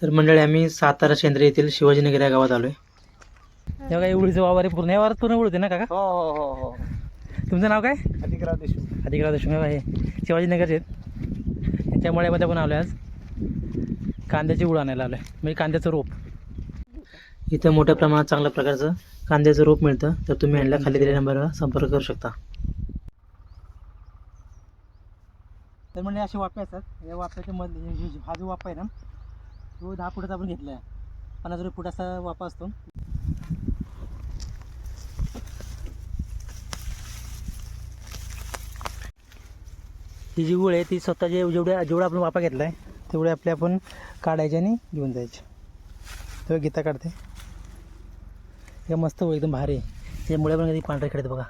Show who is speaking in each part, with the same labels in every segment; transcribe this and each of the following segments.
Speaker 1: तर मंडळी आम्ही सातारा शेंद्रे येथील शिवाजीनगर या गावात आलोय. तेव्हा काही उडीचं वावर आहे पूर्ण, या वावरात पूर्ण उडते ना काका?
Speaker 2: हो हो हो हो.
Speaker 1: तुमचं नाव काय?
Speaker 2: अधिकराव देशमुख.
Speaker 1: अधिकराव देशमुख आहे, शिवाजीनगरचे आहेत. यांच्या मळ्यामध्ये पण आलो आज. कांद्याची उड आणायला आलो आहे, म्हणजे कांद्याचं रोप. इथं मोठ्या प्रमाणात चांगल्या प्रकारचं कांद्याचं रोप मिळतं, तर तुम्ही यांना खाली दिलेल्या नंबरवर संपर्क करू शकता. तर म्हणजे असे वाफे असतात. या वाफ्याच्या मध्ये हा जो वाफा आहे ना, तो 10 फुटाचा आपण घेतला आहे. 50 फुटाचा वाफा असतो. ही जी गुळ आहे ती स्वतः जेवढा आपण वाफा घेतला आहे तेवढे आपण काढायचे आणि घेऊन जायचे. तेव्हा गीता काढते. हे मस्त एकदम भारी आहे. ते मुळे पण कधी पांढरे खेळते बघा.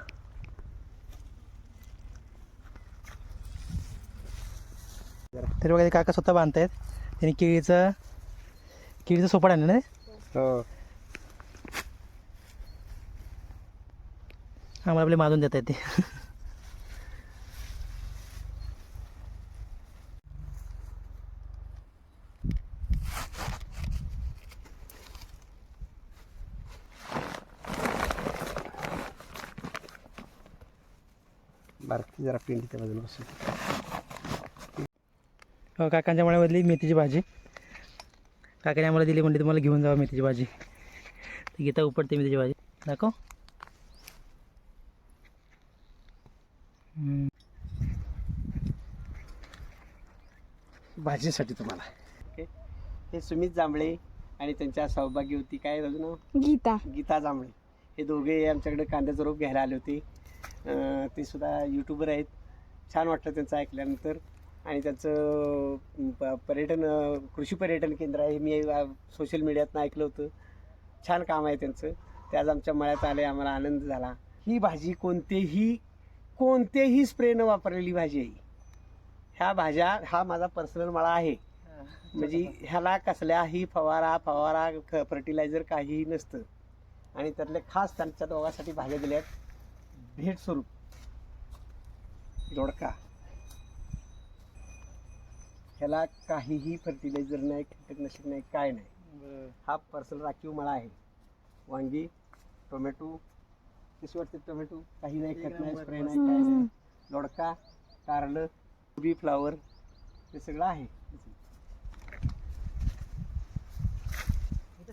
Speaker 1: तर बघा काका स्वतः बांधतायत. त्यांनी केळीचं सोपाड आणलं ना.
Speaker 2: हो.
Speaker 1: आम्हाला आपले माजून देत आहेत ते.
Speaker 2: बारकी जरा पिंडीच्या बाजूला बसून.
Speaker 1: काकांच्या मळ्यामधली मेथीची भाजी काकाने आम्हाला दिली, म्हणजे तुम्हाला घेऊन जावं मेथीची भाजी. ती गीता उपटते मेथीची भाजी. दाखव.
Speaker 2: भाजीसाठी तुम्हाला. हे सुमित जांभळे आणि त्यांच्या सौभाग्यवती काय त्याचं नाव, गीता जांभळे. हे दोघे आमच्याकडे कांद्याचं रोप घ्यायला आले होते. ते सुद्धा यूट्यूबर आहेत. छान वाटलं त्यांचं ऐकल्यानंतर. आणि त्यांचं पर्यटन कृषी पर्यटन केंद्र आहे, मी सोशल मीडियातनं ऐकलं होतं. छान काम आहे त्यांचं. ते आज आमच्या मळ्यात आले, आम्हाला आनंद झाला. ही भाजी कोणतेही स्प्रे न वापरलेली भाजी आहे. ह्या भाज्या, हा माझा पर्सनल मळा आहे, म्हणजे ह्याला कसल्याही फवारा फर्टिलायझर काहीही नसतं. आणि त्यातले खास त्यांच्या दोघांसाठी भाज्या दिल्यात भेट स्वरूप. दोडका, ह्याला काहीही फर्टिलायझर नाही, कीटकनाशक नाही, काय नाही. हा पर्सनल राखीव मळा आहे. वांगी, टोमॅटो, कशी वाटते टोमॅटो, काही नाही, खत नाही, स्प्रे नाही, काय नाही. दोडका, कारलं, कोबी, फ्लावर, हे सगळं आहे.